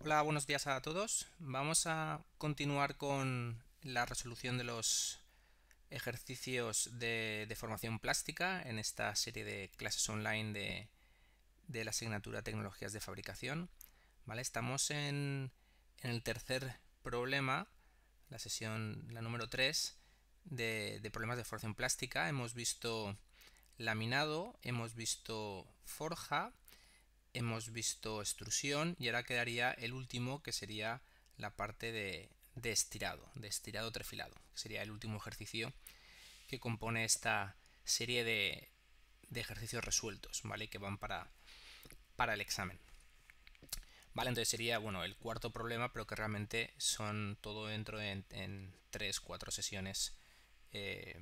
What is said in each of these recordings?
Hola, buenos días a todos. Vamos a continuar con la resolución de los ejercicios de formación plástica en esta serie de clases online de la asignatura Tecnologías de Fabricación. ¿Vale? Estamos en el tercer problema, la sesión, la número 3 de problemas de formación plástica. Hemos visto laminado, hemos visto forja, hemos visto extrusión y ahora quedaría el último, que sería la parte de estirado trefilado, que sería el último ejercicio que compone esta serie de ejercicios resueltos, ¿vale? Que van para el examen. Vale, entonces sería, bueno, el cuarto problema, pero que realmente son todo dentro en 3-4 sesiones eh,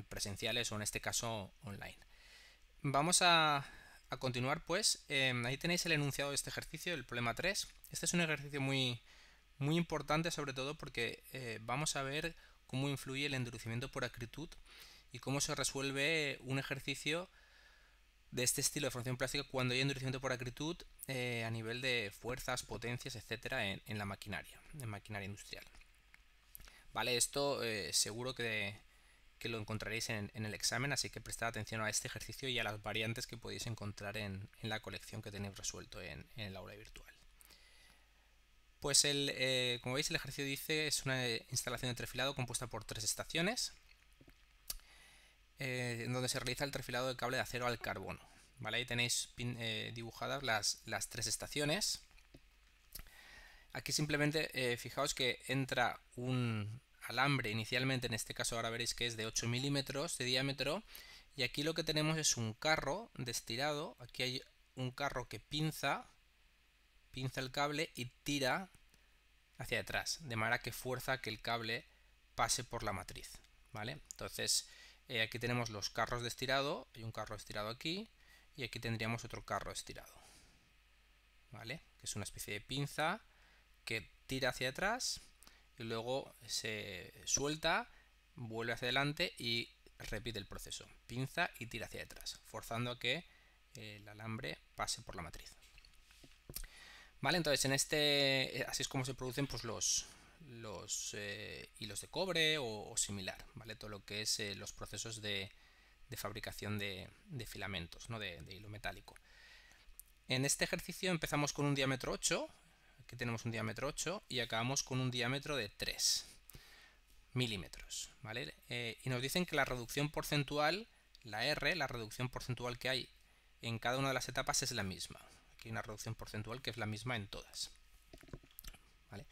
presenciales o en este caso online. Vamos a continuar, pues. Ahí tenéis el enunciado de este ejercicio, el problema 3. Este es un ejercicio muy importante, sobre todo porque vamos a ver cómo influye el endurecimiento por acritud y cómo se resuelve un ejercicio de este estilo de formación plástica cuando hay endurecimiento por acritud a nivel de fuerzas, potencias, etcétera, en la maquinaria, en maquinaria industrial. Vale, esto seguro que lo encontraréis en el examen, así que prestad atención a este ejercicio y a las variantes que podéis encontrar en la colección que tenéis resuelto en el aula virtual. Pues como veis, el ejercicio dice es una instalación de trefilado compuesta por 3 estaciones, en donde se realiza el trefilado de cable de acero al carbono. ¿Vale? Ahí tenéis dibujadas las 3 estaciones. Aquí simplemente fijaos que entra un alambre inicialmente, en este caso ahora veréis que es de 8 milímetros de diámetro, y aquí lo que tenemos es un carro de estirado. Aquí hay un carro que pinza el cable y tira hacia atrás, de manera que fuerza que el cable pase por la matriz. ¿Vale? Entonces aquí tenemos los carros de estirado, hay un carro estirado aquí y aquí tendríamos otro carro estirado. ¿Vale? Que es una especie de pinza que tira hacia atrás y luego se suelta, vuelve hacia adelante y repite el proceso. Pinza y tira hacia atrás, forzando a que el alambre pase por la matriz. Vale, entonces así es como se producen pues, los hilos de cobre o similar, ¿vale? Todo lo que es los procesos de fabricación de filamentos, ¿no? de hilo metálico. En este ejercicio empezamos con un diámetro 8, aquí tenemos un diámetro 8 y acabamos con un diámetro de 3 milímetros, ¿vale? Y nos dicen que la reducción porcentual, la R, la reducción porcentual que hay en cada una de las etapas es la misma. Aquí hay una reducción porcentual que es la misma en todas. ¿Vale?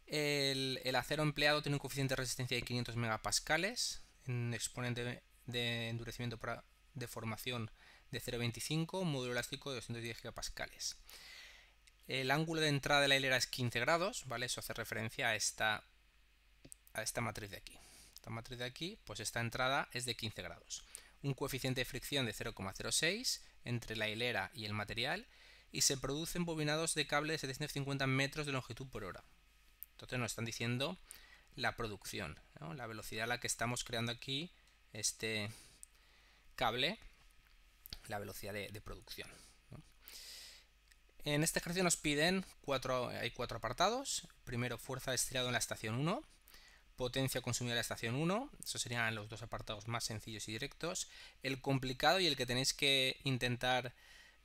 El acero empleado tiene un coeficiente de resistencia de 500 megapascales, un exponente de endurecimiento para deformación de 0,25, un módulo elástico de 210 gigapascales. El ángulo de entrada de la hilera es 15 grados, ¿vale? Eso hace referencia a esta matriz de aquí. Esta matriz de aquí, pues esta entrada es de 15 grados. Un coeficiente de fricción de 0,06 entre la hilera y el material y se producen bobinados de cable de 750 metros de longitud por hora. Entonces nos están diciendo la producción, ¿no? La velocidad a la que estamos creando aquí este cable, la velocidad de producción. ¿No? En este ejercicio nos piden hay 4 apartados. Primero, fuerza de estirado en la estación 1, potencia consumida en la estación 1, esos serían los dos apartados más sencillos y directos. El complicado y el que tenéis que intentar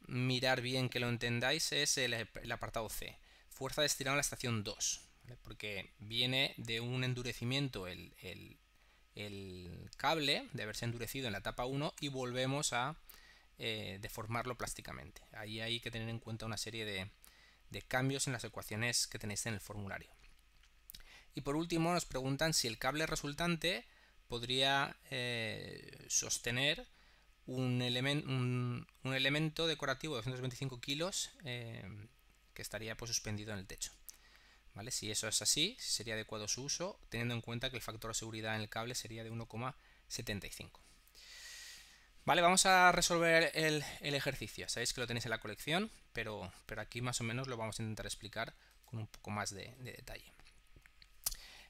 mirar bien que lo entendáis es el apartado C, fuerza de estirado en la estación 2, ¿vale? Porque viene de un endurecimiento el cable, de haberse endurecido en la etapa 1 y volvemos a deformarlo plásticamente. Ahí hay que tener en cuenta una serie de cambios en las ecuaciones que tenéis en el formulario. Y por último nos preguntan si el cable resultante podría sostener un elemento decorativo de 225 kilos que estaría pues, suspendido en el techo. ¿Vale? Si eso es así, sería adecuado su uso, teniendo en cuenta que el factor de seguridad en el cable sería de 1,75. Vale, vamos a resolver el ejercicio. Sabéis que lo tenéis en la colección, pero aquí más o menos lo vamos a intentar explicar con un poco más de detalle.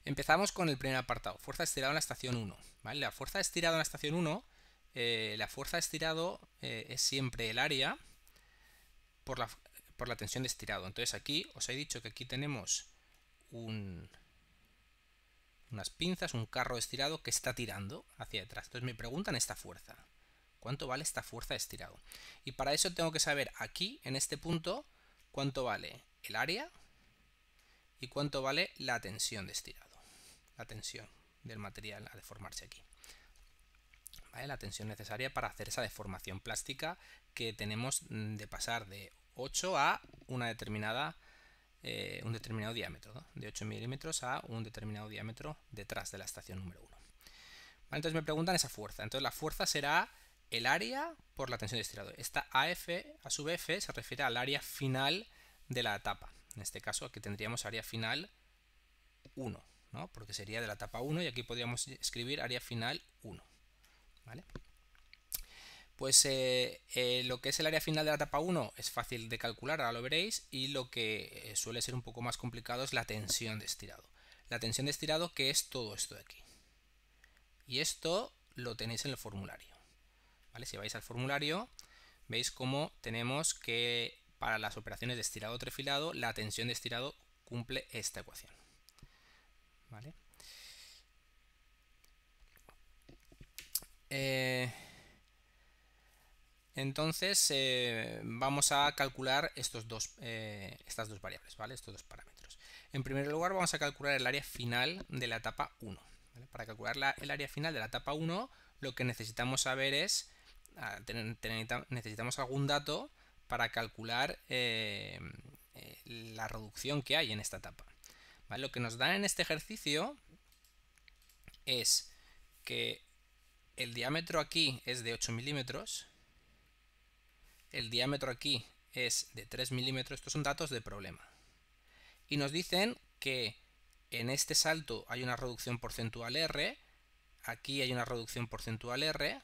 Empezamos con el primer apartado, fuerza de estirado en la estación 1. ¿Vale? La fuerza de estirado en la estación 1, la fuerza de estirado es siempre el área por la tensión de estirado. Entonces aquí os he dicho que aquí tenemos unas pinzas, un carro estirado que está tirando hacia detrás. Entonces me preguntan esta fuerza. ¿Cuánto vale esta fuerza de estirado? Y para eso tengo que saber aquí, en este punto, cuánto vale el área y cuánto vale la tensión de estirado. La tensión del material a deformarse aquí. ¿Vale? La tensión necesaria para hacer esa deformación plástica que tenemos de pasar de 8 a una determinada, un determinado diámetro, ¿no? De 8 milímetros a un determinado diámetro detrás de la estación número 1. ¿Vale? Entonces me preguntan esa fuerza. Entonces la fuerza será el área por la tensión de estirado. Esta AF, a su vez, se refiere al área final de la etapa. En este caso aquí tendríamos área final 1, ¿no? Porque sería de la etapa 1 y aquí podríamos escribir área final 1. ¿Vale? Pues lo que es el área final de la etapa 1 es fácil de calcular, ahora lo veréis, y lo que suele ser un poco más complicado es la tensión de estirado. La tensión de estirado, que es todo esto de aquí. Y esto lo tenéis en el formulario. ¿Vale? Si vais al formulario, veis cómo tenemos que para las operaciones de estirado trefilado, la tensión de estirado cumple esta ecuación. ¿Vale? Entonces vamos a calcular estas dos variables, ¿vale? Estos dos parámetros. En primer lugar vamos a calcular el área final de la etapa 1. ¿Vale? Para calcular el área final de la etapa 1 lo que necesitamos saber es, necesitamos algún dato para calcular la reducción que hay en esta etapa. ¿Vale? Lo que nos dan en este ejercicio es que el diámetro aquí es de 8 milímetros. El diámetro aquí es de 3 milímetros, estos son datos de problema. Y nos dicen que en este salto hay una reducción porcentual R, aquí hay una reducción porcentual R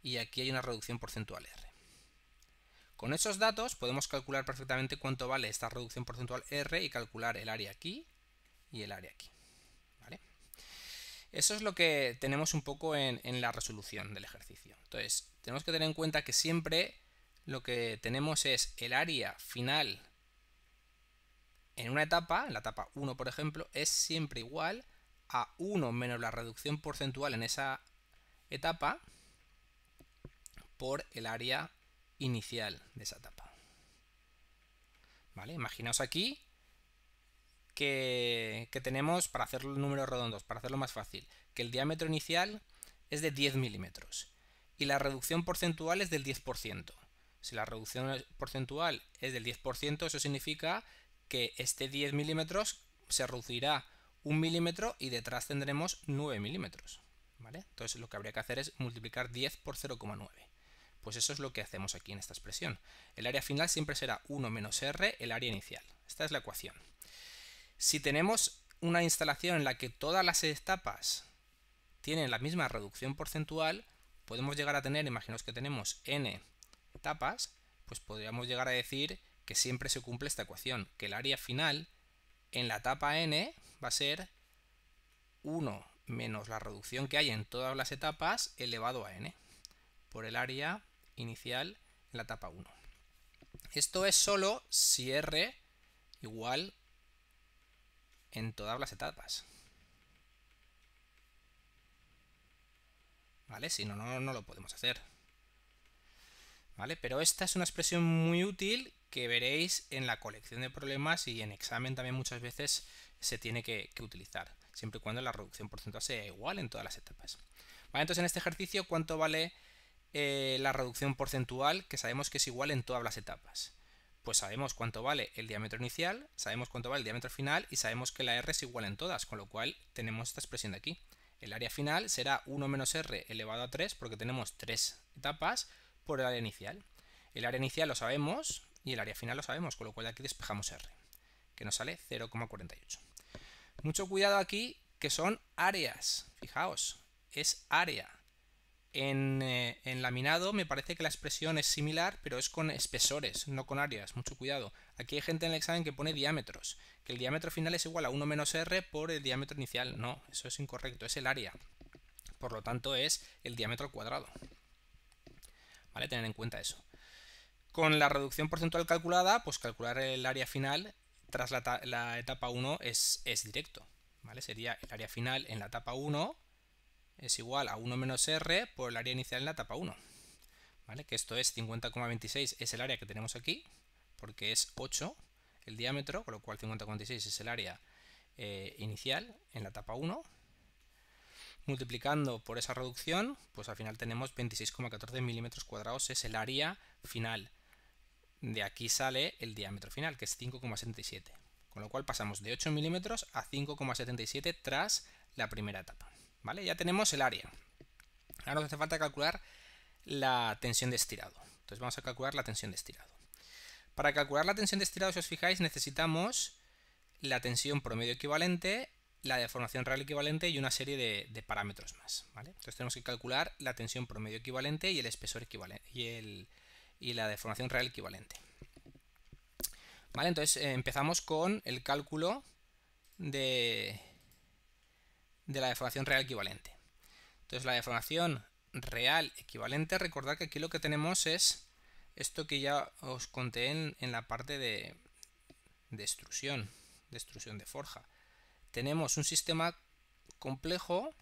y aquí hay una reducción porcentual R. Con esos datos podemos calcular perfectamente cuánto vale esta reducción porcentual R y calcular el área aquí y el área aquí. ¿Vale? Eso es lo que tenemos un poco en la resolución del ejercicio. Entonces, tenemos que tener en cuenta que siempre lo que tenemos es el área final en una etapa, en la etapa 1 por ejemplo, es siempre igual a 1 menos la reducción porcentual en esa etapa por el área inicial de esa etapa. ¿Vale? Imaginaos aquí que tenemos, para hacer los números redondos, para hacerlo más fácil, que el diámetro inicial es de 10 milímetros y la reducción porcentual es del 10%. Si la reducción porcentual es del 10%, eso significa que este 10 milímetros se reducirá 1 milímetro y detrás tendremos 9 milímetros. ¿Vale? Entonces lo que habría que hacer es multiplicar 10 por 0,9. Pues eso es lo que hacemos aquí en esta expresión. El área final siempre será 1 menos R, el área inicial. Esta es la ecuación. Si tenemos una instalación en la que todas las etapas tienen la misma reducción porcentual, podemos llegar a tener, imaginaos que tenemos n etapas, pues podríamos llegar a decir que siempre se cumple esta ecuación, que el área final en la etapa n va a ser 1 menos la reducción que hay en todas las etapas elevado a n, por el área inicial en la etapa 1. Esto es solo si R igual en todas las etapas. ¿Vale? Si no, no lo podemos hacer. ¿Vale? Pero esta es una expresión muy útil que veréis en la colección de problemas y en examen también muchas veces se tiene que utilizar, siempre y cuando la reducción porcentual sea igual en todas las etapas. ¿Vale? Entonces en este ejercicio, ¿cuánto vale la reducción porcentual que sabemos que es igual en todas las etapas? Pues sabemos cuánto vale el diámetro inicial, sabemos cuánto vale el diámetro final y sabemos que la R es igual en todas, con lo cual tenemos esta expresión de aquí. El área final será 1 menos R elevado a 3 porque tenemos 3 etapas por el área inicial. El área inicial lo sabemos y el área final lo sabemos, con lo cual aquí despejamos R, que nos sale 0,48. Mucho cuidado aquí, que son áreas. Fijaos, es área. En laminado me parece que la expresión es similar, pero es con espesores, no con áreas. Mucho cuidado. Aquí hay gente en el examen que pone diámetros, que el diámetro final es igual a 1 menos R por el diámetro inicial. No, eso es incorrecto, es el área. Por lo tanto es el diámetro al cuadrado. ¿Vale? Tener en cuenta eso. Con la reducción porcentual calculada, pues calcular el área final tras la etapa 1 es directo, ¿vale? Sería el área final en la etapa 1 es igual a 1 menos R por el área inicial en la etapa 1, ¿vale? Que esto es 50,26, es el área que tenemos aquí, porque es 8 el diámetro, con lo cual 50,26 es el área inicial en la etapa 1. Multiplicando por esa reducción, pues al final tenemos 26,14 milímetros cuadrados, es el área final. De aquí sale el diámetro final, que es 5,77. Con lo cual pasamos de 8 milímetros a 5,77 tras la primera etapa. ¿Vale? Ya tenemos el área. Ahora nos hace falta calcular la tensión de estirado. Entonces vamos a calcular la tensión de estirado. Para calcular la tensión de estirado, si os fijáis, necesitamos la tensión promedio equivalente, la deformación real equivalente y una serie de parámetros más. ¿Vale? Entonces tenemos que calcular la tensión promedio equivalente y el espesor equivalente y la deformación real equivalente. ¿Vale? Entonces empezamos con el cálculo de la deformación real equivalente. Entonces la deformación real equivalente, recordad que aquí lo que tenemos es esto que ya os conté en la parte de extrusión de forja. Tenemos un sistema complejo,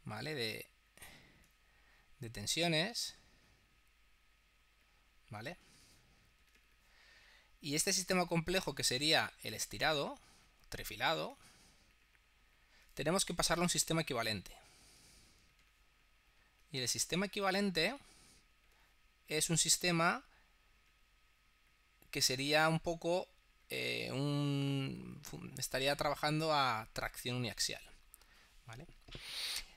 ¿vale? de tensiones, ¿vale? Y este sistema complejo, que sería el estirado, trifilado, tenemos que pasarlo a un sistema equivalente. Y el sistema equivalente es un sistema que sería un poco estaría trabajando a tracción uniaxial, ¿vale?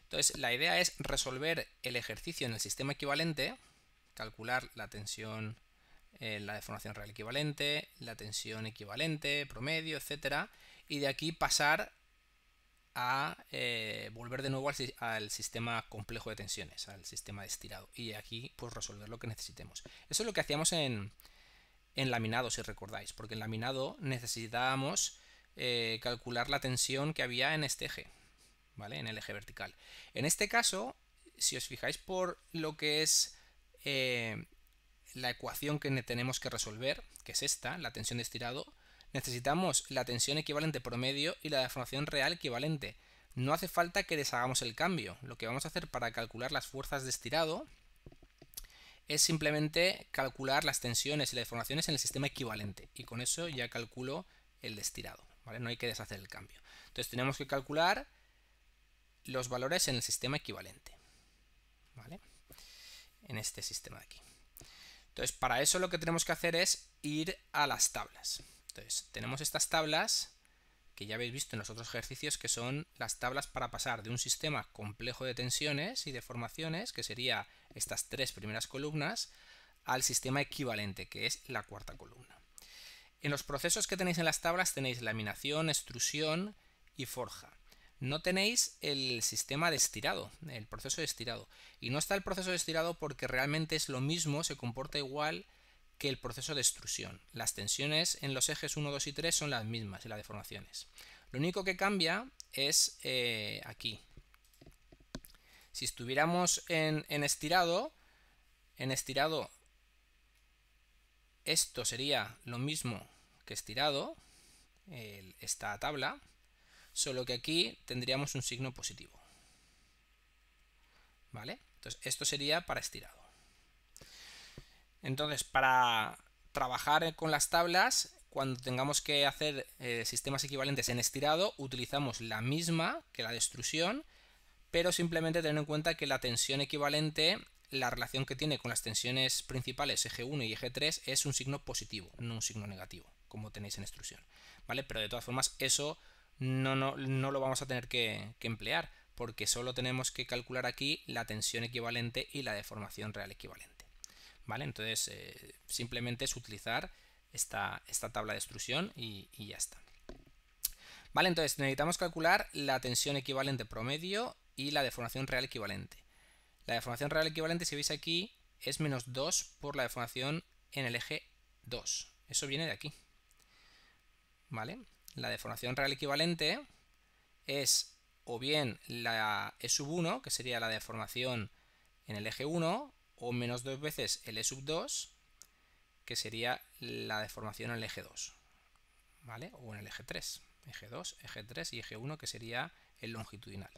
Entonces la idea es resolver el ejercicio en el sistema equivalente, calcular la tensión, la deformación real equivalente, la tensión equivalente, promedio, etcétera, y de aquí pasar a volver de nuevo al sistema complejo de tensiones, al sistema de estirado, y aquí pues resolver lo que necesitemos. Eso es lo que hacíamos en laminado, si recordáis, porque en laminado necesitábamos calcular la tensión que había en este eje, ¿vale? En el eje vertical. En este caso, si os fijáis por lo que es la ecuación que tenemos que resolver, que es esta, la tensión de estirado, necesitamos la tensión equivalente promedio y la deformación real equivalente. No hace falta que deshagamos el cambio. Lo que vamos a hacer para calcular las fuerzas de estirado es simplemente calcular las tensiones y las deformaciones en el sistema equivalente, y con eso ya calculo el de estirado, ¿vale? No hay que deshacer el cambio. Entonces tenemos que calcular los valores en el sistema equivalente, ¿vale? En este sistema de aquí. Entonces para eso lo que tenemos que hacer es ir a las tablas. Entonces tenemos estas tablas que ya habéis visto en los otros ejercicios, que son las tablas para pasar de un sistema complejo de tensiones y deformaciones, que sería estas tres primeras columnas, al sistema equivalente, que es la cuarta columna. En los procesos que tenéis en las tablas tenéis laminación, extrusión y forja. No tenéis el sistema de estirado, el proceso de estirado. Y no está el proceso de estirado porque realmente es lo mismo, se comporta igual que el proceso de extrusión. Las tensiones en los ejes 1, 2 y 3 son las mismas y las deformaciones. Lo único que cambia es aquí. Si estuviéramos en estirado, esto sería lo mismo que estirado, esta tabla, solo que aquí tendríamos un signo positivo, ¿vale? Entonces esto sería para estirado. Entonces, para trabajar con las tablas, cuando tengamos que hacer sistemas equivalentes en estirado, utilizamos la misma que la de extrusión, pero simplemente tener en cuenta que la tensión equivalente, la relación que tiene con las tensiones principales eje 1 y eje 3 es un signo positivo, no un signo negativo, como tenéis en extrusión, ¿vale? Pero de todas formas eso no lo vamos a tener que emplear, porque solo tenemos que calcular aquí la tensión equivalente y la deformación real equivalente, ¿vale? Entonces simplemente es utilizar esta tabla de extrusión y ya está. Vale, entonces necesitamos calcular la tensión equivalente promedio y la deformación real equivalente. La deformación real equivalente, si veis aquí, es menos 2 por la deformación en el eje 2. Eso viene de aquí, ¿vale? La deformación real equivalente es o bien la E sub 1, que sería la deformación en el eje 1, o menos 2 veces el E sub 2, que sería la deformación en el eje 2, ¿vale? O en el eje 3, eje 2, eje 3 y eje 1, que sería el longitudinal.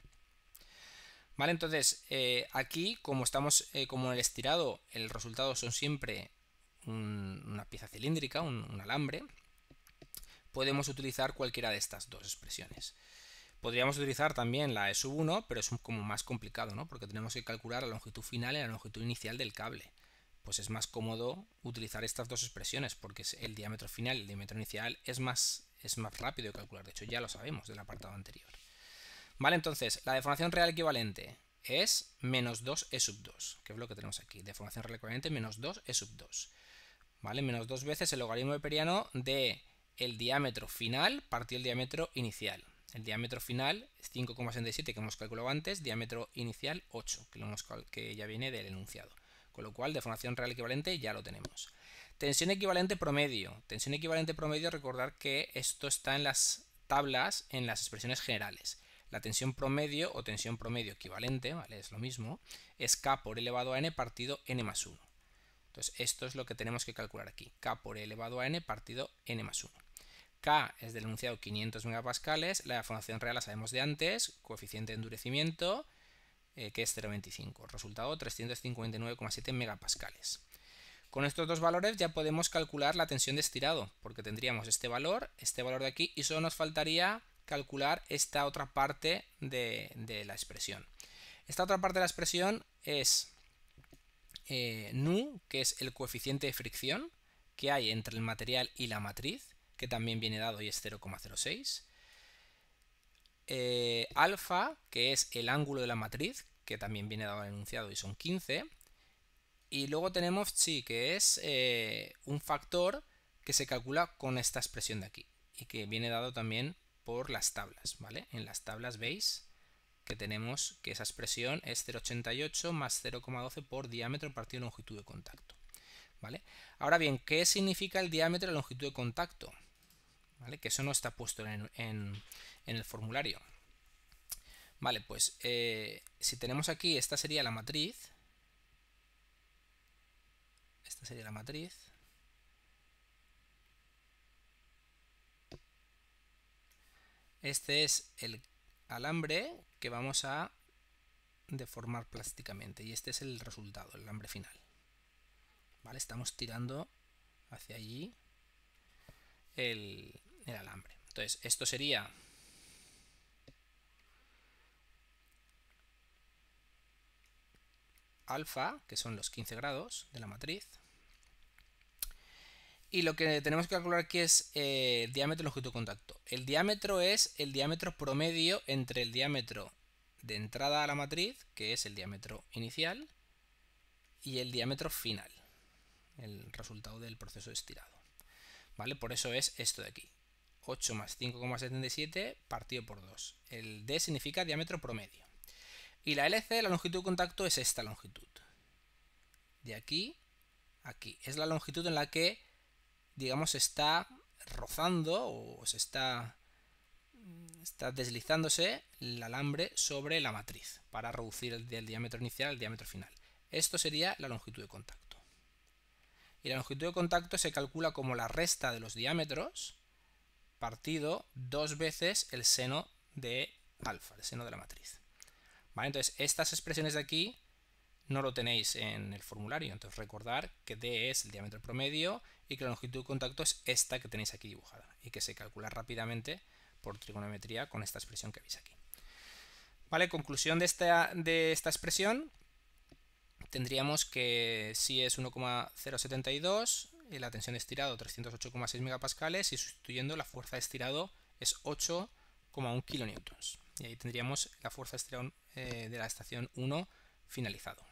Vale, entonces aquí, como estamos como en el estirado, el resultado son siempre una pieza cilíndrica, un alambre, podemos utilizar cualquiera de estas dos expresiones. Podríamos utilizar también la E sub 1, pero es como más complicado, ¿no? Porque tenemos que calcular la longitud final y la longitud inicial del cable. Pues es más cómodo utilizar estas dos expresiones, porque el diámetro final y el diámetro inicial es más rápido de calcular. De hecho, ya lo sabemos del apartado anterior. Vale, entonces, la deformación real equivalente es menos 2 E sub 2, que es lo que tenemos aquí. Deformación real equivalente menos 2 E sub 2. ¿Vale? Menos 2 veces el logaritmo neperiano de el diámetro final partido el diámetro inicial. El diámetro final es 5,67 que hemos calculado antes, diámetro inicial 8, que ya viene del enunciado. Con lo cual, deformación real equivalente ya lo tenemos. Tensión equivalente promedio. Tensión equivalente promedio, recordar que esto está en las tablas, en las expresiones generales. La tensión promedio o tensión promedio equivalente, ¿vale? Es lo mismo, es K por elevado a n partido n más 1. Entonces, esto es lo que tenemos que calcular aquí. K por elevado a n partido n más 1. K es del enunciado 500 megapascales, la deformación real la sabemos de antes, coeficiente de endurecimiento, que es 0,25. Resultado 359,7 megapascales. Con estos dos valores ya podemos calcular la tensión de estirado, porque tendríamos este valor de aquí, y solo nos faltaría calcular esta otra parte de la expresión. Esta otra parte de la expresión es nu, que es el coeficiente de fricción que hay entre el material y la matriz, que también viene dado y es 0,06. Alfa, que es el ángulo de la matriz, que también viene dado en el enunciado y son 15. Y luego tenemos chi, que es un factor que se calcula con esta expresión de aquí y que viene dado también por las tablas, ¿vale? En las tablas veis que tenemos que esa expresión es 0,88 más 0,12 por diámetro partido longitud de contacto, ¿vale? Ahora bien, ¿qué significa el diámetro y la longitud de contacto? ¿Vale? Que eso no está puesto en el formulario. Vale, pues si tenemos aquí, esta sería la matriz. Esta sería la matriz. Este es el alambre que vamos a deformar plásticamente y este es el resultado, el alambre final. ¿Vale? Estamos tirando hacia allí el alambre. Entonces, esto sería alfa, que son los 15 grados de la matriz. Y lo que tenemos que calcular aquí es diámetro y longitud de contacto. El diámetro es el diámetro promedio entre el diámetro de entrada a la matriz, que es el diámetro inicial, y el diámetro final, el resultado del proceso de estirado. ¿Vale? Por eso es esto de aquí. 8 más 5,77 partido por 2. El D significa diámetro promedio. Y la LC, la longitud de contacto, es esta longitud. De aquí a aquí. Es la longitud en la que, digamos, está rozando o se está deslizándose el alambre sobre la matriz para reducir el diámetro inicial al diámetro final. Esto sería la longitud de contacto. Y la longitud de contacto se calcula como la resta de los diámetros partido 2 veces el seno de alfa, el seno de la matriz. ¿Vale? Entonces, estas expresiones de aquí no lo tenéis en el formulario. Entonces, recordar que D es el diámetro promedio y que la longitud de contacto es esta que tenéis aquí dibujada y que se calcula rápidamente por trigonometría con esta expresión que veis aquí. ¿Vale? Conclusión de esta expresión. Tendríamos que si es 1,072 y la tensión de estirado 308,6 megapascales y sustituyendo la fuerza de estirado es 8,1 kilonewtons. Y ahí tendríamos la fuerza de estirado de la estación 1 finalizado.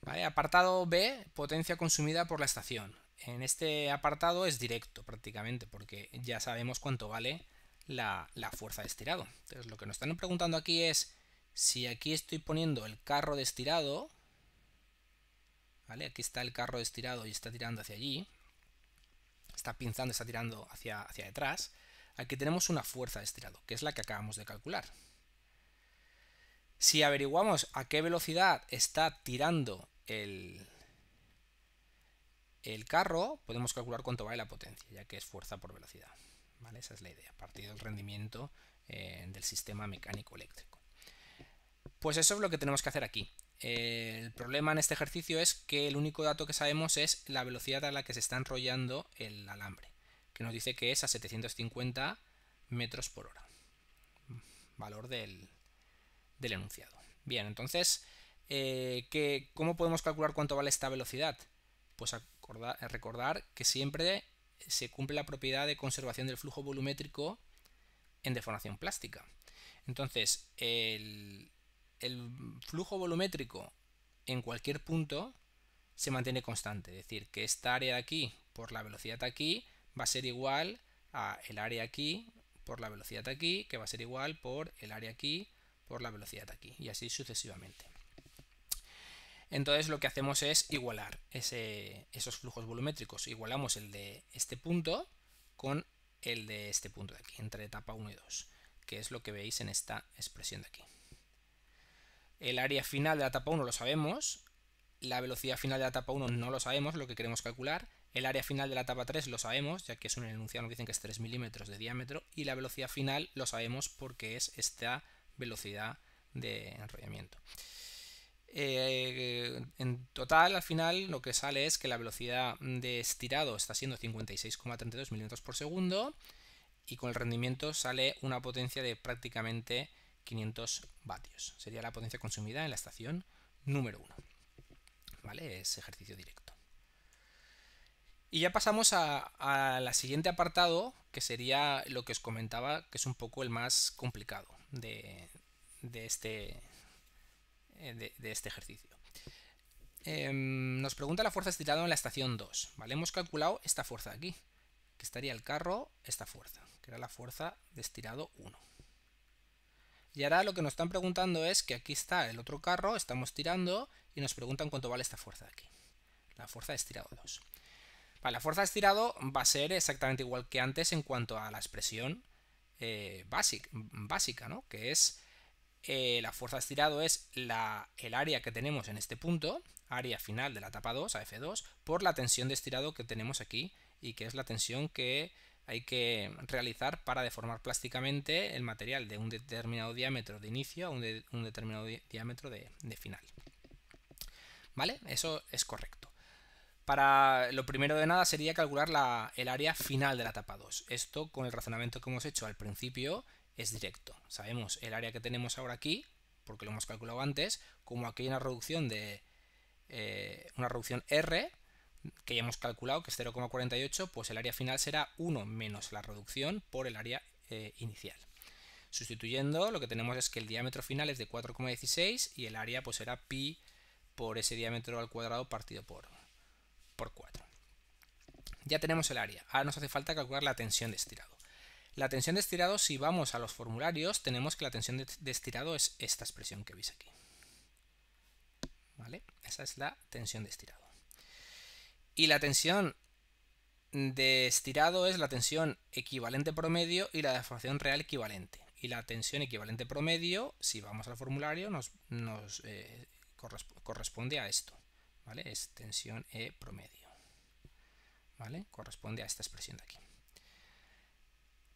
¿Vale? Apartado B, potencia consumida por la estación. En este apartado es directo prácticamente porque ya sabemos cuánto vale la fuerza de estirado. Entonces lo que nos están preguntando aquí es si aquí estoy poniendo el carro de estirado, ¿vale? Aquí está el carro de estirado y está tirando hacia allí, está pinzando, está tirando hacia detrás. Aquí tenemos una fuerza de estirado, que es la que acabamos de calcular. Si averiguamos a qué velocidad está tirando el carro, podemos calcular cuánto vale la potencia, ya que es fuerza por velocidad. ¿Vale? Esa es la idea, a partir del rendimiento del sistema mecánico eléctrico. Pues eso es lo que tenemos que hacer aquí. El problema en este ejercicio es que el único dato que sabemos es la velocidad a la que se está enrollando el alambre, que nos dice que es a 750 metros por hora. Valor del enunciado. Bien, entonces, ¿cómo podemos calcular cuánto vale esta velocidad? Pues recordar que siempre se cumple la propiedad de conservación del flujo volumétrico en deformación plástica. Entonces, el flujo volumétrico en cualquier punto se mantiene constante, es decir, que esta área de aquí por la velocidad de aquí va a ser igual a el área aquí por la velocidad de aquí, que va a ser igual por el área aquí por la velocidad de aquí, y así sucesivamente. Entonces lo que hacemos es igualar esos flujos volumétricos. Igualamos el de este punto con el de este punto de aquí, entre etapa 1 y 2, que es lo que veis en esta expresión de aquí. El área final de la etapa 1 lo sabemos, la velocidad final de la etapa 1 no lo sabemos, lo que queremos calcular. El área final de la etapa 3 lo sabemos, ya que es un enunciado, nos dicen que es 3 milímetros de diámetro, y la velocidad final lo sabemos porque es esta velocidad de enrollamiento. En total, al final, lo que sale es que la velocidad de estirado está siendo 56,32 milímetros por segundo, y con el rendimiento sale una potencia de prácticamente 500 vatios. Sería la potencia consumida en la estación número 1. ¿Vale? Es ejercicio directo. Y ya pasamos al siguiente apartado, que sería lo que os comentaba, que es un poco el más complicado de este ejercicio. Nos pregunta la fuerza estirada en la estación 2. ¿Vale? Hemos calculado esta fuerza de aquí, que estaría el carro, esta fuerza, que era la fuerza de estirado 1. Y ahora lo que nos están preguntando es que aquí está el otro carro, estamos tirando, y nos preguntan cuánto vale esta fuerza de aquí, la fuerza de estirado 2. Vale, la fuerza de estirado va a ser exactamente igual que antes en cuanto a la expresión básica, ¿no? Que es la fuerza de estirado es el área que tenemos en este punto, área final de la etapa 2, a F2, por la tensión de estirado que tenemos aquí, y que es la tensión que hay que realizar para deformar plásticamente el material de un determinado diámetro de inicio a un determinado diámetro de final. ¿Vale? Eso es correcto. Para lo primero de nada sería calcular el área final de la etapa 2. Esto, con el razonamiento que hemos hecho al principio, es directo. Sabemos el área que tenemos ahora aquí, porque lo hemos calculado antes, como aquí hay una reducción una reducción R, que ya hemos calculado que es 0,48, pues el área final será 1 menos la reducción por el área inicial. Sustituyendo, lo que tenemos es que el diámetro final es de 4,16 y el área pues será pi por ese diámetro al cuadrado partido por 4. Ya tenemos el área. Ahora nos hace falta calcular la tensión de estirado. La tensión de estirado, si vamos a los formularios, tenemos que la tensión de estirado es esta expresión que veis aquí. ¿Vale? Esa es la tensión de estirado. Y la tensión de estirado es la tensión equivalente promedio y la deformación real equivalente. Y la tensión equivalente promedio, si vamos al formulario, nos corresponde a esto. ¿Vale? Es tensión E promedio. ¿Vale? Corresponde a esta expresión de aquí.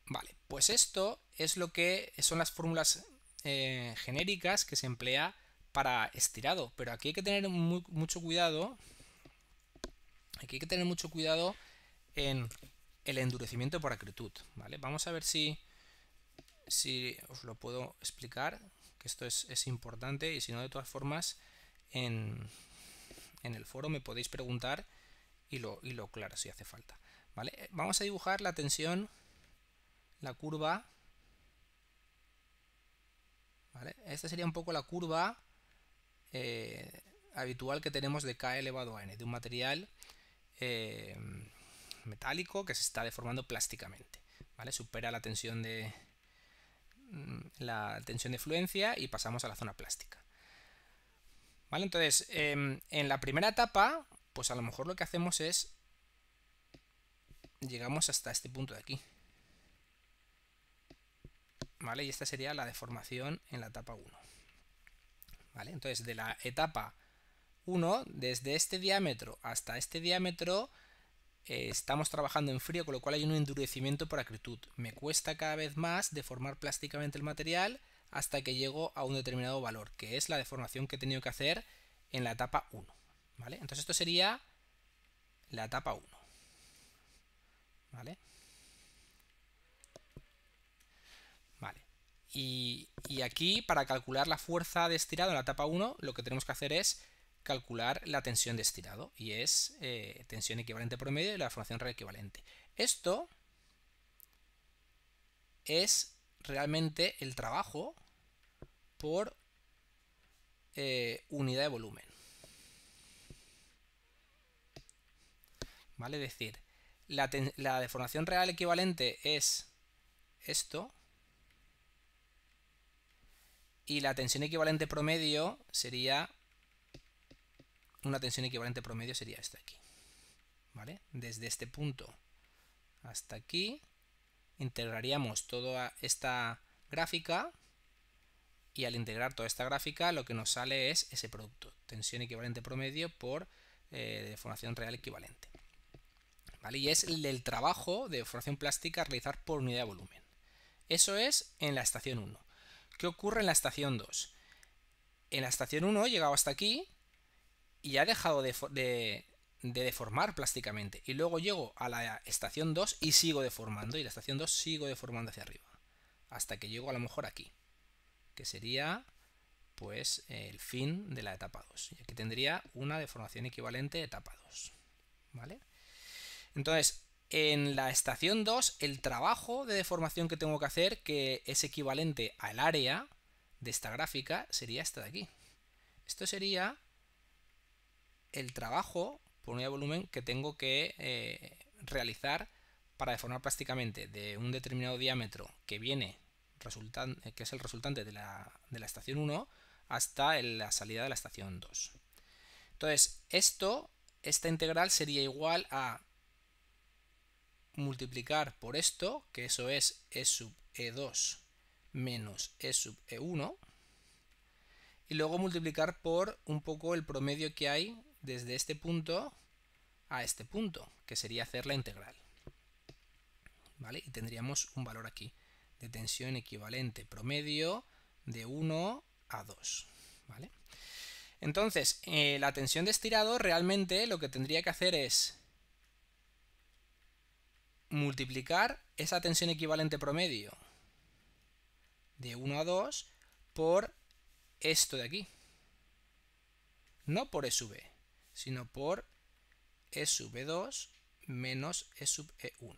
Vale, pues esto es lo que son las fórmulas genéricas que se emplea para estirado, pero aquí hay que tener mucho cuidado. Aquí hay que tener mucho cuidado en el endurecimiento por acritud, ¿vale? Vamos a ver si os lo puedo explicar, que esto es importante, y si no, de todas formas, en el foro me podéis preguntar y lo claro si hace falta, ¿vale? Vamos a dibujar la tensión, la curva, ¿vale? Esta sería un poco la curva habitual que tenemos de K elevado a n, de un material metálico que se está deformando plásticamente, ¿vale? Supera la tensión de fluencia y pasamos a la zona plástica, ¿vale? Entonces, en la primera etapa, pues a lo mejor lo que hacemos es llegamos hasta este punto de aquí, ¿vale? Y esta sería la deformación en la etapa 1. ¿vale? Entonces, de la etapa 1, desde este diámetro hasta este diámetro, estamos trabajando en frío, con lo cual hay un endurecimiento por acritud. Me cuesta cada vez más deformar plásticamente el material hasta que llego a un determinado valor, que es la deformación que he tenido que hacer en la etapa 1, ¿vale? Entonces esto sería la etapa 1, ¿vale? Vale. Y aquí, para calcular la fuerza de estirado en la etapa 1, lo que tenemos que hacer es calcular la tensión de estirado, y es tensión equivalente promedio y la deformación real equivalente. Esto es realmente el trabajo por unidad de volumen, ¿vale? Es decir, la deformación real equivalente es esto, y la tensión equivalente promedio sería, una tensión equivalente promedio sería esta aquí, ¿vale? Desde este punto hasta aquí integraríamos toda esta gráfica, y al integrar toda esta gráfica lo que nos sale es ese producto, tensión equivalente promedio por deformación real equivalente, ¿vale? Y es el trabajo de deformación plástica a realizar por unidad de volumen. Eso es en la estación 1. ¿Qué ocurre en la estación 2? En la estación 1 he llegado hasta aquí y ha dejado de deformar plásticamente, y luego llego a la estación 2 y sigo deformando, y la estación 2 sigo deformando hacia arriba hasta que llego a lo mejor aquí, que sería pues el fin de la etapa 2, y aquí tendría una deformación equivalente de etapa 2, ¿vale? Entonces, en la estación 2, el trabajo de deformación que tengo que hacer, que es equivalente al área de esta gráfica, sería esta de aquí. Esto sería el trabajo por unidad de volumen que tengo que realizar para deformar plásticamente de un determinado diámetro que viene que es el resultante de la estación 1 hasta la salida de la estación 2. Entonces, esta integral sería igual a multiplicar por esto, que eso es E sub E2 menos E sub E1, y luego multiplicar por un poco el promedio que hay desde este punto a este punto, que sería hacer la integral, ¿vale? Y tendríamos un valor aquí de tensión equivalente promedio de 1 a 2, ¿vale? Entonces, la tensión de estirado realmente lo que tendría que hacer es multiplicar esa tensión equivalente promedio de 1 a 2 por esto de aquí. No por E sub E, sino por E sub E2 menos E sub E1.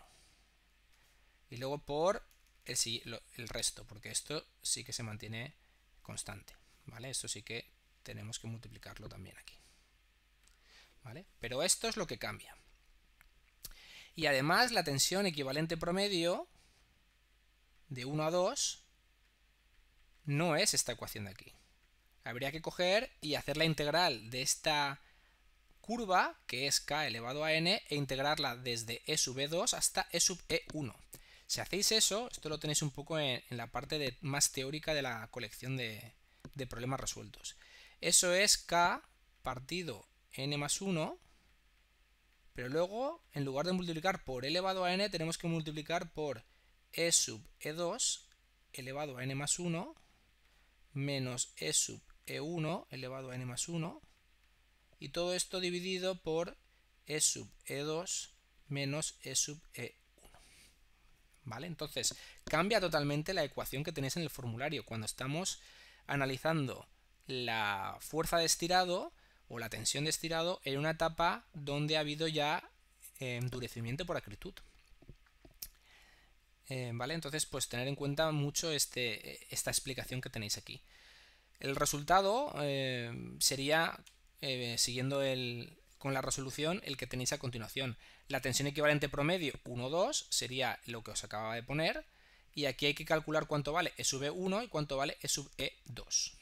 Y luego por el resto, porque esto sí que se mantiene constante, ¿vale? Esto sí que tenemos que multiplicarlo también aquí, ¿vale? Pero esto es lo que cambia. Y además la tensión equivalente promedio de 1 a 2 no es esta ecuación de aquí. Habría que coger y hacer la integral de esta curva, que es k elevado a n, e integrarla desde E sub E2 hasta E sub E1. Si hacéis eso, esto lo tenéis un poco en la parte más teórica de la colección de problemas resueltos. Eso es k partido n más 1, pero luego, en lugar de multiplicar por e elevado a n, tenemos que multiplicar por E sub E2 elevado a n más 1 menos E sub E1 elevado a n más 1, y todo esto dividido por E sub E2 menos E sub E1. ¿Vale? Entonces, cambia totalmente la ecuación que tenéis en el formulario cuando estamos analizando la fuerza de estirado o la tensión de estirado en una etapa donde ha habido ya endurecimiento por acritud. ¿Vale? Entonces, pues tener en cuenta mucho esta explicación que tenéis aquí. El resultado sería, siguiendo con la resolución, el que tenéis a continuación. La tensión equivalente promedio 1,2 sería lo que os acababa de poner, y aquí hay que calcular cuánto vale E sub E1 y cuánto vale E sub E2.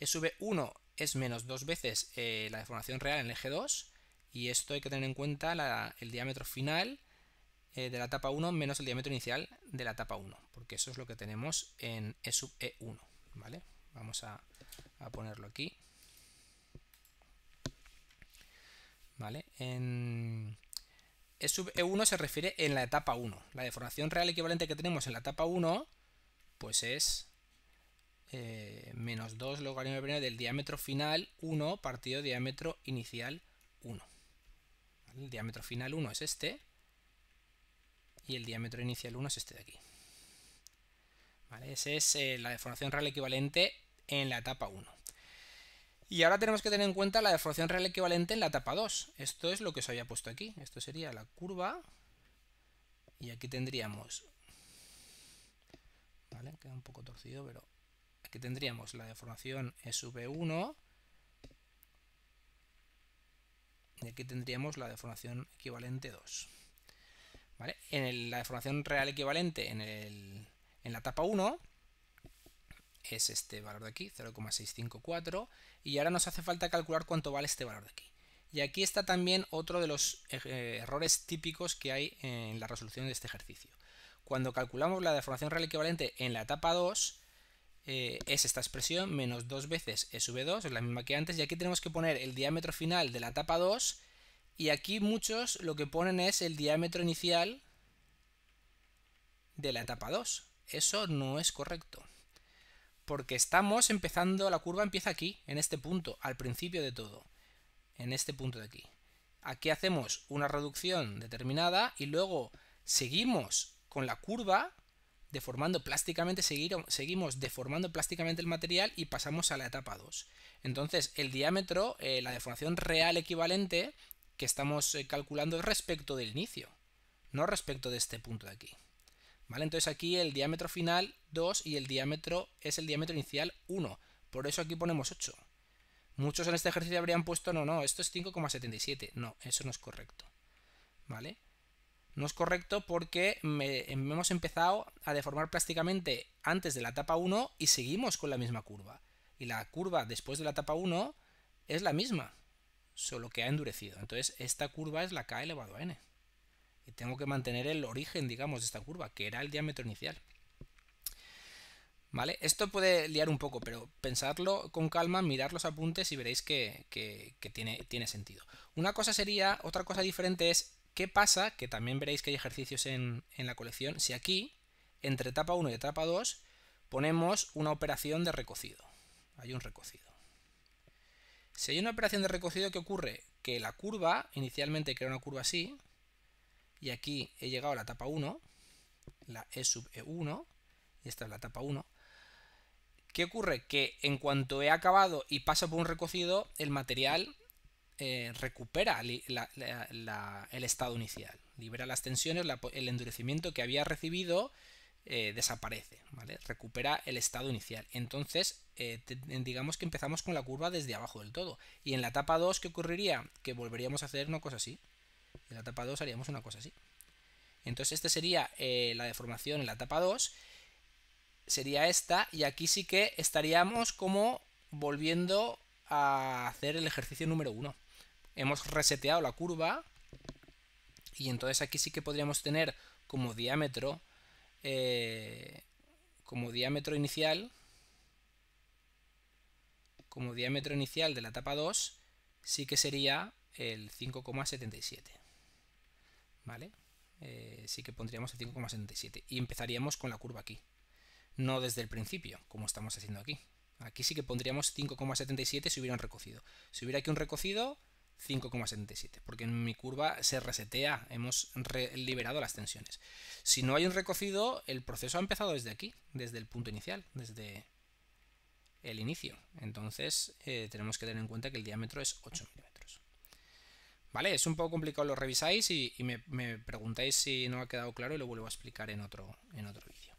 E sub E1 es menos 2 veces la deformación real en el eje 2, y esto hay que tener en cuenta el diámetro final de la etapa 1 menos el diámetro inicial de la etapa 1, porque eso es lo que tenemos en E sub E1, ¿vale? Vamos a a ponerlo aquí. ¿Vale? E sub E1 se refiere en la etapa 1. La deformación real equivalente que tenemos en la etapa 1 pues es menos 2 logaritmo primero del diámetro final 1 partido diámetro inicial 1. ¿Vale? El diámetro final 1 es este y el diámetro inicial 1 es este de aquí. ¿Vale? Esa es la deformación real equivalente en la etapa 1. Y ahora tenemos que tener en cuenta la deformación real equivalente en la etapa 2. Esto es lo que os había puesto aquí. Esto sería la curva. Y aquí tendríamos... ¿Vale? Queda un poco torcido, pero... Aquí tendríamos la deformación E sub E1. Y aquí tendríamos la deformación equivalente 2. ¿Vale? La deformación real equivalente en la etapa 1... es este valor de aquí, 0,654, y ahora nos hace falta calcular cuánto vale este valor de aquí. Y aquí está también otro de los errores típicos que hay en la resolución de este ejercicio. Cuando calculamos la deformación real equivalente en la etapa 2, es esta expresión, menos 2 veces E sub 2, es la misma que antes, y aquí tenemos que poner el diámetro final de la etapa 2, y aquí muchos lo que ponen es el diámetro inicial de la etapa 2. Eso no es correcto. Porque estamos empezando, la curva empieza aquí, en este punto, al principio de todo, en este punto de aquí. Aquí hacemos una reducción determinada y luego seguimos con la curva deformando plásticamente, seguimos deformando plásticamente el material y pasamos a la etapa 2. Entonces el diámetro, la deformación real equivalente que estamos calculando es respecto del inicio, no respecto de este punto de aquí. ¿Vale? Entonces aquí el diámetro final 2 y el diámetro es el diámetro inicial 1. Por eso aquí ponemos 8. Muchos en este ejercicio habrían puesto, no, esto es 5,77. No, eso no es correcto. ¿Vale? No es correcto porque hemos empezado a deformar plásticamente antes de la etapa 1 y seguimos con la misma curva. Y la curva después de la etapa 1 es la misma, solo que ha endurecido. Entonces esta curva es la k elevado a n. Y tengo que mantener el origen, digamos, de esta curva, que era el diámetro inicial. ¿Vale? Esto puede liar un poco, pero pensadlo con calma, mirad los apuntes y veréis que tiene sentido. Otra cosa diferente es qué pasa, que también veréis que hay ejercicios en la colección, si aquí, entre etapa 1 y etapa 2, ponemos una operación de recocido. Hay un recocido. Si hay una operación de recocido, ¿qué ocurre? Que la curva, inicialmente que era una curva así, y aquí he llegado a la etapa 1, la E sub E1, y esta es la etapa 1. ¿Qué ocurre? Que en cuanto he acabado y paso por un recocido, el material recupera el estado inicial, libera las tensiones, el endurecimiento que había recibido desaparece, ¿vale? Recupera el estado inicial. Entonces, digamos que empezamos con la curva desde abajo del todo. Y en la etapa 2, ¿qué ocurriría? Que volveríamos a hacer una cosa así. En la etapa 2 haríamos una cosa así. Entonces esta sería la deformación en la etapa 2. Sería esta. Y aquí sí que estaríamos como volviendo a hacer el ejercicio número 1. Hemos reseteado la curva. Y entonces aquí sí que podríamos tener como diámetro inicial. Como diámetro inicial de la etapa 2. Sí que sería el 5,77. ¿Vale? Sí que pondríamos el 5,77 y empezaríamos con la curva aquí, no desde el principio como estamos haciendo aquí. Aquí sí que pondríamos 5,77 si hubiera un recocido. Si hubiera aquí un recocido, 5,77, porque en mi curva se resetea, hemos liberado las tensiones. Si no hay un recocido, el proceso ha empezado desde aquí, desde el punto inicial, desde el inicio. Entonces tenemos que tener en cuenta que el diámetro es 8 milímetros. ¿Vale? Es un poco complicado, lo revisáis y me preguntáis si no ha quedado claro y lo vuelvo a explicar en otro vídeo.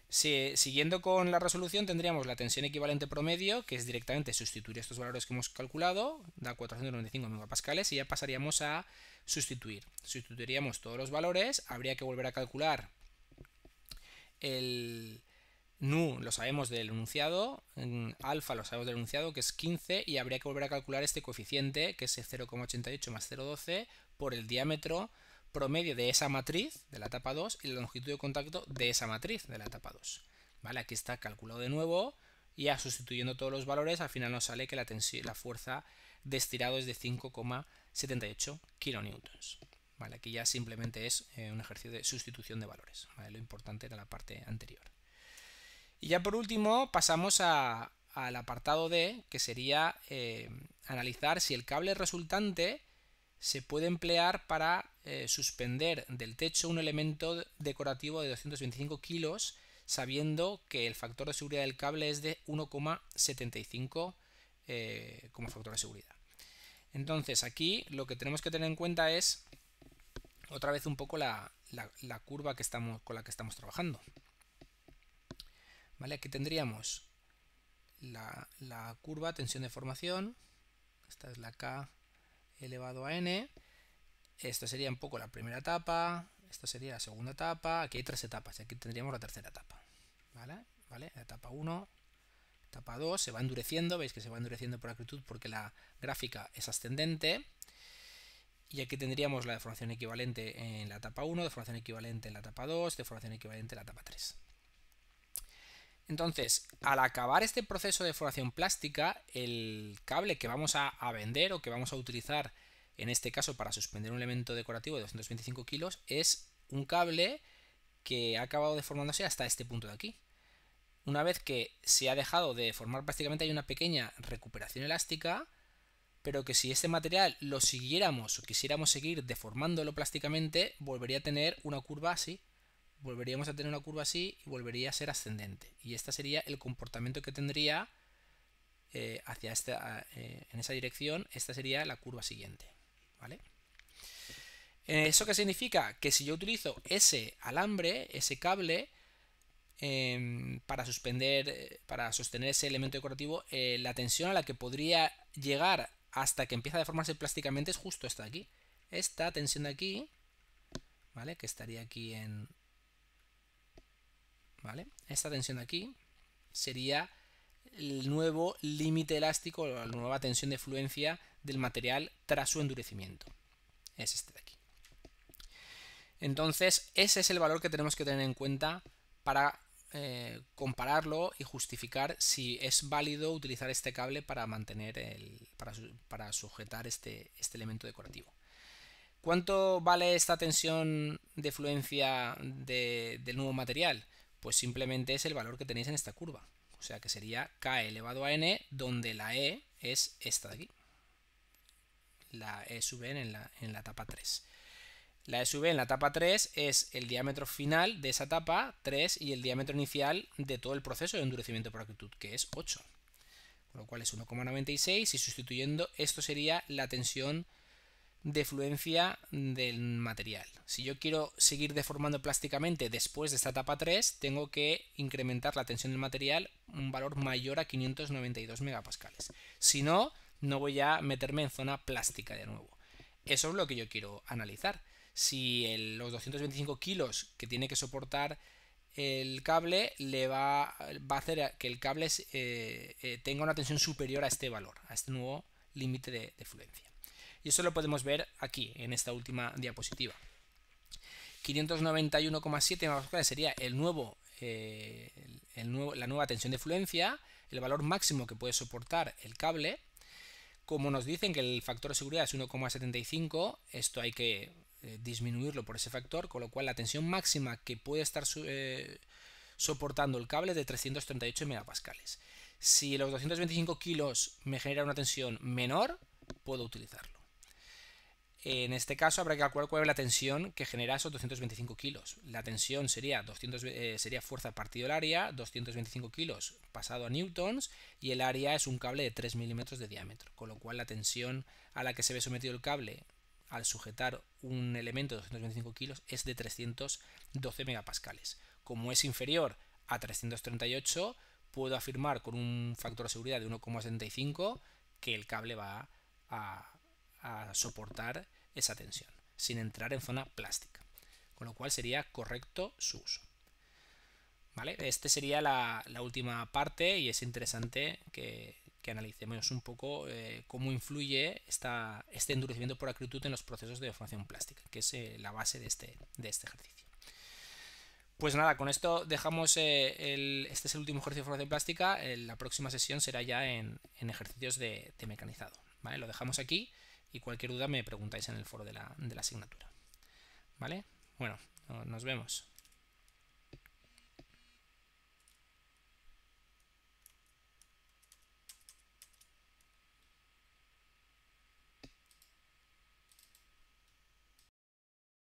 Siguiendo con la resolución, tendríamos la tensión equivalente promedio, que es directamente sustituir estos valores que hemos calculado, da 495 megapascales, y ya pasaríamos a sustituir. Sustituiríamos todos los valores, habría que volver a calcular el nu lo sabemos del enunciado, alfa lo sabemos del enunciado, que es 15, y habría que volver a calcular este coeficiente, que es 0,88 más 0,12, por el diámetro promedio de esa matriz de la etapa 2 y la longitud de contacto de esa matriz de la etapa 2. ¿Vale? Aquí está calculado de nuevo y ya sustituyendo todos los valores al final nos sale que la fuerza de estirado es de 5,78 kilonewtons. ¿Vale? Aquí ya simplemente es un ejercicio de sustitución de valores. ¿Vale? Lo importante era la parte anterior. Y ya por último pasamos al apartado D, que sería analizar si el cable resultante se puede emplear para suspender del techo un elemento decorativo de 225 kilos, sabiendo que el factor de seguridad del cable es de 1,75 como factor de seguridad. Entonces aquí lo que tenemos que tener en cuenta es otra vez un poco la curva con la que estamos trabajando. ¿Vale? Aquí tendríamos la curva tensión de formación, esta es la K elevado a N, esto sería un poco la primera etapa, esto sería la segunda etapa, aquí hay tres etapas y aquí tendríamos la tercera etapa. ¿Vale? La etapa 1, etapa 2, se va endureciendo, veis que se va endureciendo por acritud porque la gráfica es ascendente. Y aquí tendríamos la deformación equivalente en la etapa 1, deformación equivalente en la etapa 2, deformación equivalente en la etapa 3. Entonces, al acabar este proceso de deformación plástica, el cable que vamos a vender o que vamos a utilizar en este caso para suspender un elemento decorativo de 225 kilos es un cable que ha acabado deformándose hasta este punto de aquí. Una vez que se ha dejado de formar plásticamente hay una pequeña recuperación elástica, pero que si este material lo siguiéramos o quisiéramos seguir deformándolo plásticamente, volvería a tener una curva así. Volveríamos a tener una curva así y volvería a ser ascendente. Y este sería el comportamiento que tendría hacia en esa dirección. Esta sería la curva siguiente. ¿Vale? ¿Eso qué significa? Que si yo utilizo ese alambre, ese cable, para sostener ese elemento decorativo, la tensión a la que podría llegar hasta que empieza a deformarse plásticamente es justo esta de aquí. Esta tensión de aquí, ¿vale? Que estaría aquí en... ¿Vale? Esta tensión de aquí sería el nuevo límite elástico, la nueva tensión de fluencia del material tras su endurecimiento. Es este de aquí. Entonces, ese es el valor que tenemos que tener en cuenta para compararlo y justificar si es válido utilizar este cable para mantener para sujetar este elemento decorativo. ¿Cuánto vale esta tensión de fluencia del nuevo material? Pues simplemente es el valor que tenéis en esta curva. O sea que sería K elevado a N, donde la E es esta de aquí. La E sub N en la etapa 3. La E sub en la etapa 3 es el diámetro final de esa etapa 3 y el diámetro inicial de todo el proceso de endurecimiento por acritud, que es 8. Con lo cual es 1,96 y sustituyendo esto sería la tensión de fluencia del material. Si yo quiero seguir deformando plásticamente después de esta etapa 3, tengo que incrementar la tensión del material un valor mayor a 592 megapascales. Si no, no voy a meterme en zona plástica de nuevo. Eso es lo que yo quiero analizar. Si los 225 kilos que tiene que soportar el cable le va a hacer que el cable tenga una tensión superior a este valor, a este nuevo límite de fluencia. Y eso lo podemos ver aquí, en esta última diapositiva. 591,7 megapascales sería la nueva tensión de fluencia, el valor máximo que puede soportar el cable. Como nos dicen que el factor de seguridad es 1,75, esto hay que disminuirlo por ese factor, con lo cual la tensión máxima que puede estar soportando el cable es de 338 megapascales. Si los 225 kilos me generan una tensión menor, puedo utilizarlo. En este caso habrá que calcular cuál es la tensión que genera esos 225 kilos. La tensión sería fuerza partido el área, 225 kilos pasado a newtons, y el área es un cable de 3 milímetros de diámetro, con lo cual la tensión a la que se ve sometido el cable al sujetar un elemento de 225 kilos es de 312 megapascales. Como es inferior a 338, puedo afirmar con un factor de seguridad de 1,75 que el cable va a soportar esa tensión sin entrar en zona plástica, con lo cual sería correcto su uso. ¿Vale? Este sería la última parte y es interesante que analicemos un poco cómo influye este endurecimiento por acritud en los procesos de deformación plástica, que es la base de este ejercicio. Pues nada, con esto dejamos este es el último ejercicio de formación plástica. La próxima sesión será ya en ejercicios de mecanizado. ¿Vale? Lo dejamos aquí y cualquier duda me preguntáis en el foro de la asignatura. ¿Vale? Bueno, nos vemos.